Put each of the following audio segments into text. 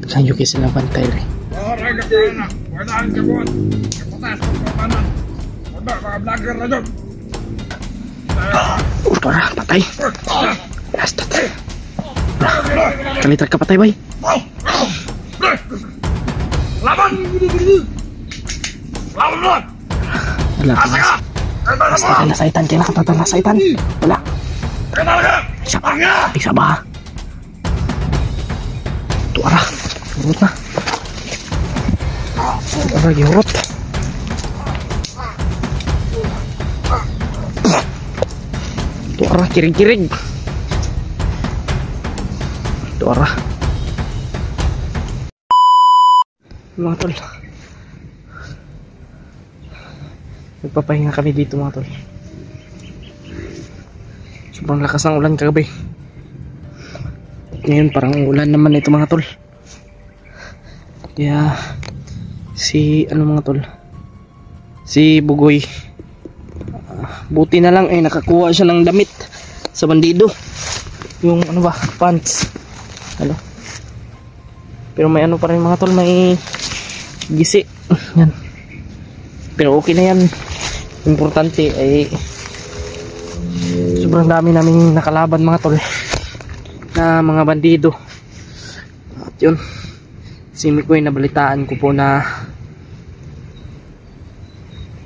Kanyo kayo sila bantay rin. Tara, patay. Basta tayo. Kalitar ka patay, bay. Laban! Laban! Wala ka na. Basta ka nasaitan. Kailan ka tatang nasaitan? Wala. Isa ba? Isa ba? Tuara. Urot na. Tuara, giurot. Tuara, kirig-kirig. Tuara. Mga tol, nagpapahinga kami dito mga tol. Sobrang lakas ng ulan kagabi. Ngayon parang ulan naman ito mga tol. Kaya si mga tol, si Bugoy, buti na lang nakakuha siya ng damit sa bandido. Yung pants. Pero may pa rin mga tol, may gisi. Yan. Pero okay na yan. Importante ay sobrang dami naming nakalaban mga tol na mga bandido. At yun, si Mikoy nabalitaan ko po na,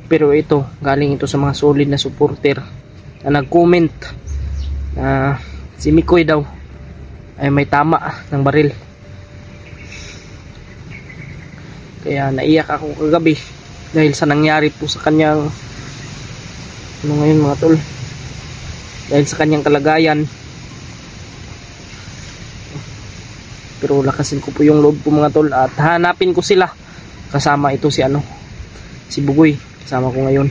pero ito galing ito sa mga solid na supporter na nag-comment na si Mikoy daw ay may tama ng baril. Kaya naiyak ako kagabi dahil sa nangyari po sa kanyang ngayon mga tol, dahil sa kanyang kalagayan. Pero lakasin ko po yung loob po mga tol at hanapin ko sila. Kasama ito si Bugoy, kasama ko ngayon.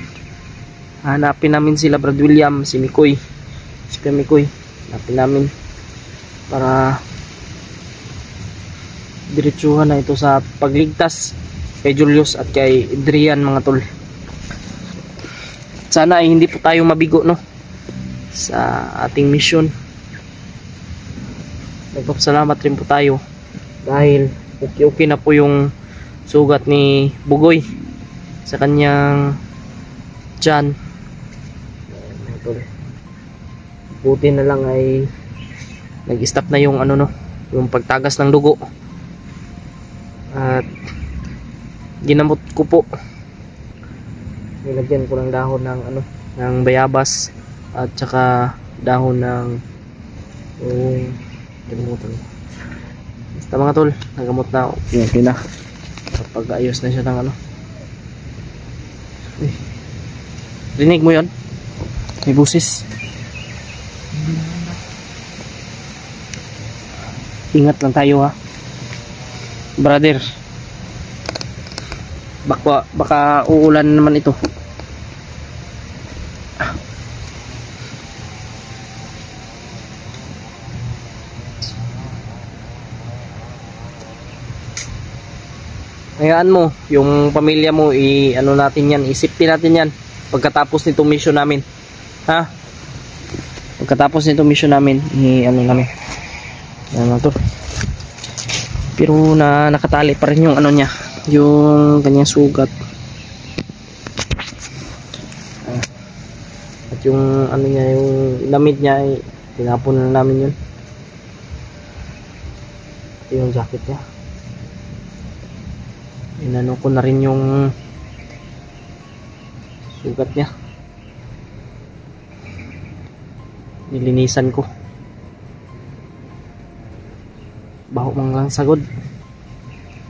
Hanapin namin sila, Brad William, si Mikoy, si Kuya Mikoy. Hanapin namin para diretsuhan na ito sa pagligtas kay Julius at kay Adrian mga tol. Sana ay hindi po tayo mabigo sa ating mission. Nagpapasalamat rin po tayo dahil okay na po yung sugat ni Bugoy sa kanyang tiyan. Buti na lang ay nag-stop na yung yung pagtagas ng dugo. At ginamot ko po. Nilagyan ko ng dahon ng bayabas at saka dahon ng basta mga tol, nagamot na ako. Okay na. Kapag ayos na siya ng rinig mo yon? May busis. Ingat lang tayo ha, brother. Baka uulan naman ito. Hayaan mo yung pamilya mo, natin yan, isipin natin yan pagkatapos nitong mission namin. Ha? Pagkatapos nitong mission namin, namin. Ano to? Pero nakatali pa rin yung niya, yung kanyang sugat. At yung niya, yung damit niya ay tinapon na namin yun. Ito yung jacket niya. Inano ko na rin yung sugat niya. Nilinisan ko. Baho mang lang sagod.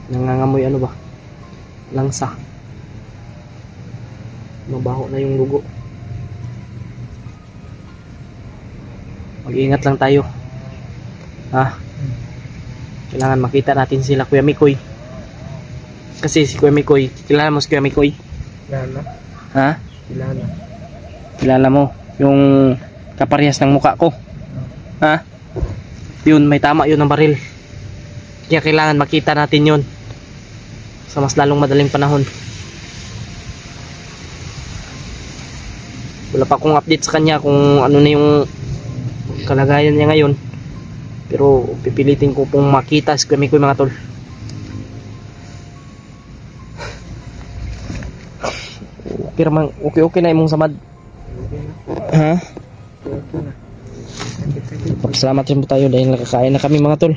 Nangangamoy langsa. Mabaho na yung dugo. Mag-iingat lang tayo. Ha? Kailangan makita natin sila Kuya Mikoy. Kasi si Kuya Mikoy, kilala mo si Kuya Mikoy? Kilala. Ha? Kilala. Kilala mo yung kaparehas ng mukha ko? Ha? Yun, may tama yun ng baril. Kaya kailangan makita natin yun sa mas lalong madaling panahon. Wala pa akong update sa kanya kung ano na yung kalagayan niya ngayon, pero pipilitin ko pong makita si Kuya Mikoy mga tol. Okay ramang, okay na imong samad. Okay na. Ha? Okay na. Sakit-sakit. Salamat rin po tayo dahil nakakain na kami mga tol.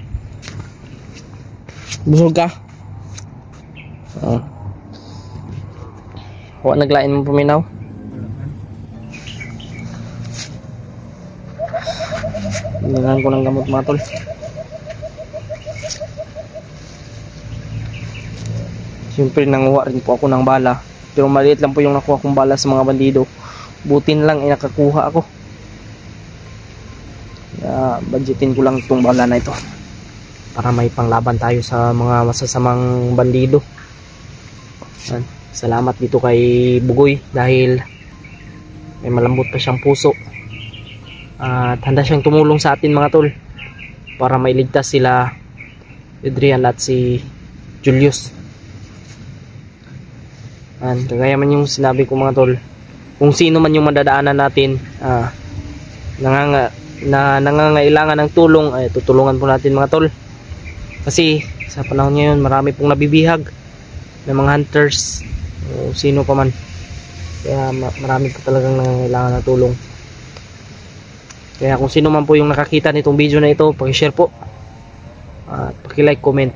Busog ka? Oo. Huwag naglain mo puminaw. Hinihingan ko ng gamot mga tol. Siyempre nanguha rin po ako ng bala. Pero maliit lang po yung nakuha kong bala sa mga bandido. Butin lang ay nakakuha ako. Budgetin ko lang itong bala na ito para may panglaban tayo sa mga masasamang bandido. Salamat dito kay Bugoy dahil may malambot pa siyang puso at handa siyang tumulong sa atin mga tol para mailigtas sila Adrian at si Julius. Kagaya man yung sinabi ko mga tol, kung sino man yung madadaanan natin nangangailangan ng tulong, ay tutulungan po natin mga tol. Kasi sa panahon ngayon marami pong nabibihag ng mga hunters o sino pa man. Kaya marami po talagang nangangailangan ng tulong. Kaya kung sino man po yung nakakita nitong video na ito, paki-share po at paki-like, comment.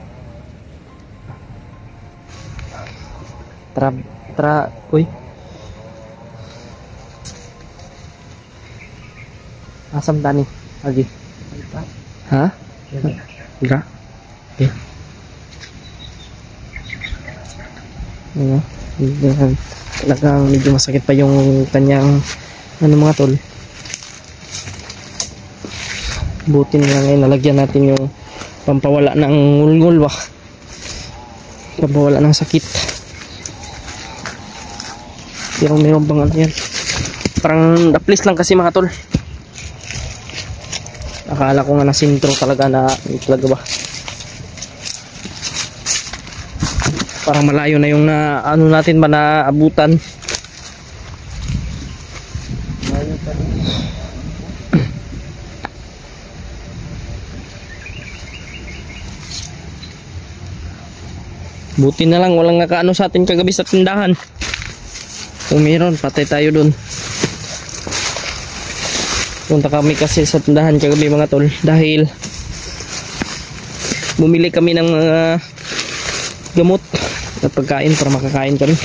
Uy. Asam tani lagi. Ha? Enggak. Okay. Ayan. Talagang medyo masakit pa yung kanyang mga tol. Buti na lang ngayon nalagyan natin yung pampawala ng ngulngul ba. Pampawala ng sakit. Pero meron bang ano yan? Parang naplis lang kasi mga tol. Akala ko nga na sintro talaga na talaga ba. Parang malayo na yung na ano natin ba na abutan. Buti na lang walang nakaano sa atin kagabi sa tindahan. Kung meron, patay tayo dun. Punta kami kasi sa tindahan kagabi mga tol dahil bumili kami ng mga gamot at pagkain para makakain kami.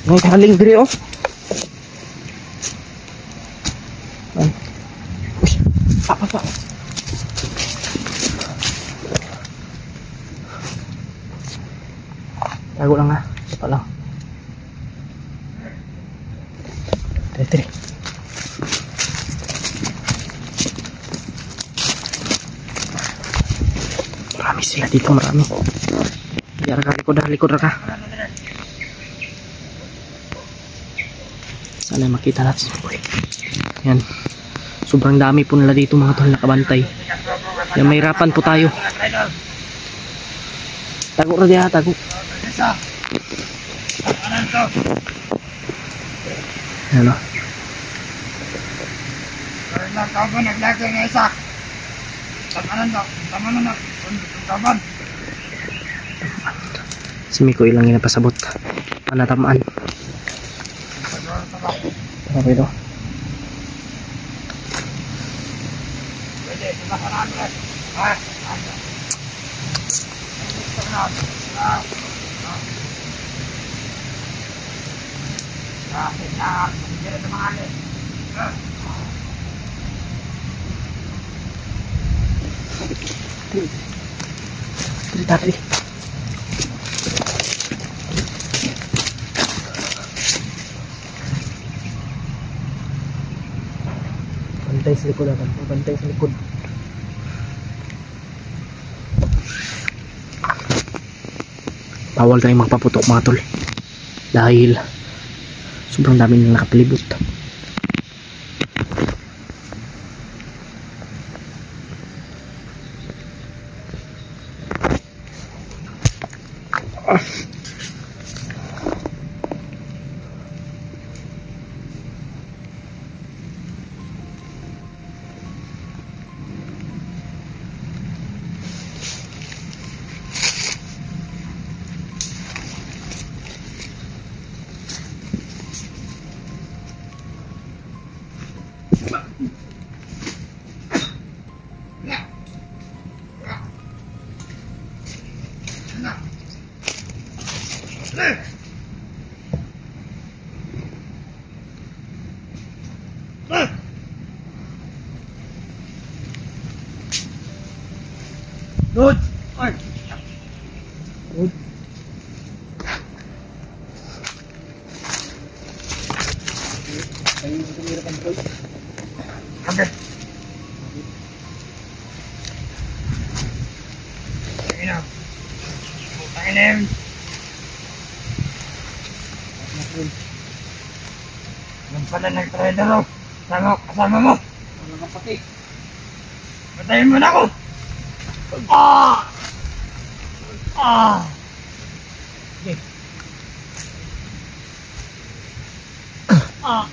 May kaling diri oh. Uy, pa. Tago lang ha. Ito lang. Tiri. Marami sila dito, marami. Biar ka, likod ka. Sana makita natin. Yan. Sobrang dami po nila dito mga tol nakabantay. Yan, may hirapan po tayo. Tago rin diha, tago. Ano? Si Miko ilang inapasabot. Panatamaan. Apa itu? Tadi. Bantay sa likod natin. Bantay sa likod. Bawal tayong magpaputok mga tol. Dahil sobrang dami nang nakapalibot. Good. Ay. Good. Ayun, tumira kang boy. Okay. Ayun na. Ayun na yun. Yan pala nag-trader o. Kasama mo. Wala kang pati. Patayin mo na ako. Ah! Ah! Okay. Ah!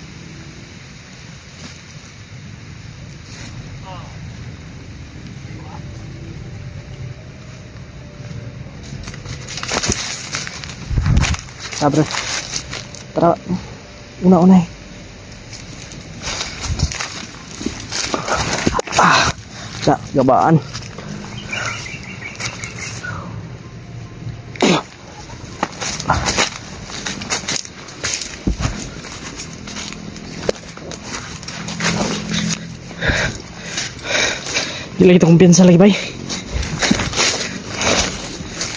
Sabre. Tara. Una-una eh. Sa gabaan. Gila kita kumpiyansa lagi bay.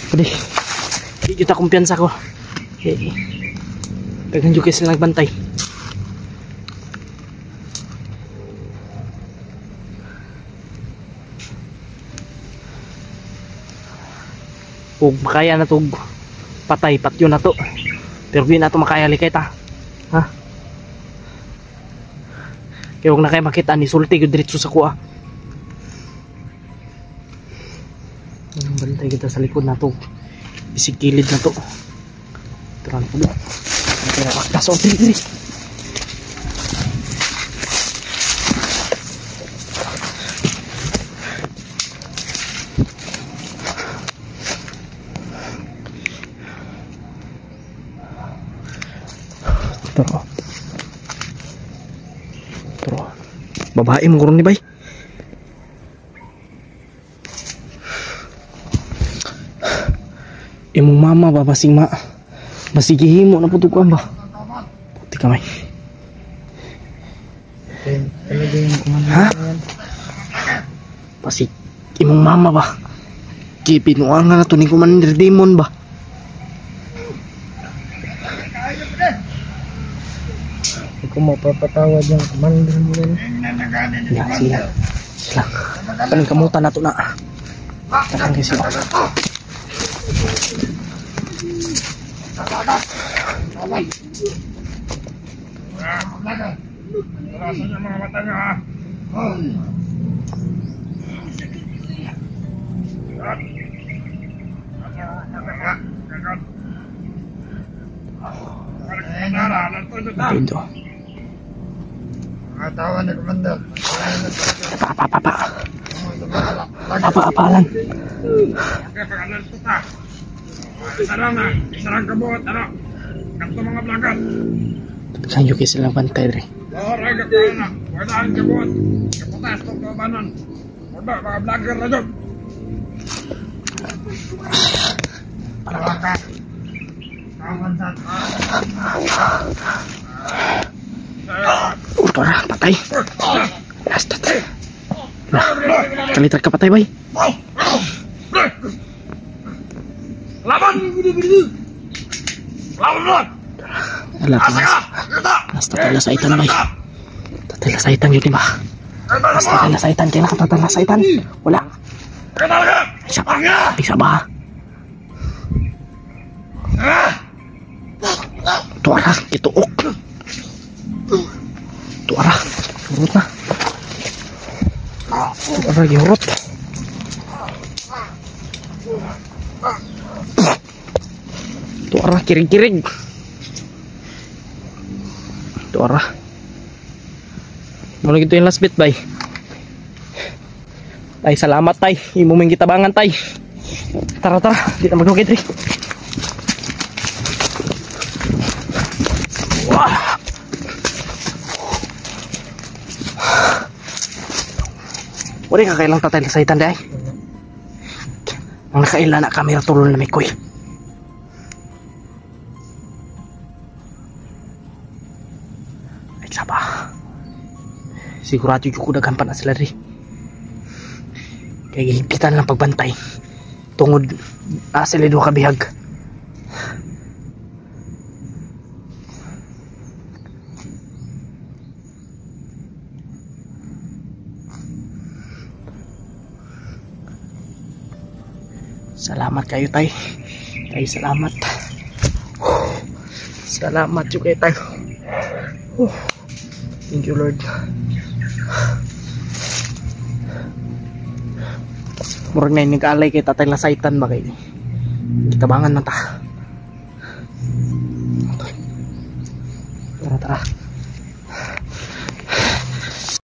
Pwede. Hindi kita kumpiyansa ko. Dagan juga sila nagbantay. Ug makaya na to patay patyo na to. Pero di na to makaya likay ta. Ha? Kaya huwag na kayo makita ni sulti ko diretso sa kuha. Bantay kita sa likod na to. Bisig kilid na to. Turan po doon. Kaso, diri. Turo. Babae mo kurang ni bay. Imong mama ba basing ma. Masigihimo na putukan ba? Puti kamay. Talaga yung kumanda. Ha? Pasig imong mama ba? Kipinuangan na to ni Commander Demon ba? Hindi ko mapapatawad yung commander mo rin. Ya, sila. Kaling kamutan na to na. Takang kasi ako. Wala sa mga mata nyo ha. Ito. Tawa ni commander. Apa-apalan. Isarang kabot, ano? Kanto mga plakat. Saan yung kisa lang bantay rin? Orang ka na. Wala ang kabot. Kaputas itong kabanan. Wala, mga vlogger na doon. Plakat. Kawan sa Tara, patay. Lastat. Kalitar ka patay, bay. Laban! Laban! Alam ka, lastat tala sa itan, bay. Tatala sa itan yun, ba? Lastat tala sa itan. Kailan ka tatala sa itan? Wala. Isa ba? Tuara, ituok. Tuara, urut na. Tuara, giurut. Tuara, kirig-kirig. Tuara. Muna gitu yung last bit, bay. Tay, salamat, tay. Imuming kitabangan, tay. Tara, tara. Di na mag-lugit, eh. Wah. Wala ka kailang tatay sa itan, day. Ang nakailan na kami tulong na may kuy. Isa pa. Sigurado yung kudagan pa na sila rin. Kaya higpitan lang pagbantay. Tungod sila doon kabihag. Salamat kayo tay. Tay salamat. Salamat juga tayo. Thank you Lord. Murag na yung nag-alay kay tatay lasaitan ba kayo? Kitabangan na ta. Tara.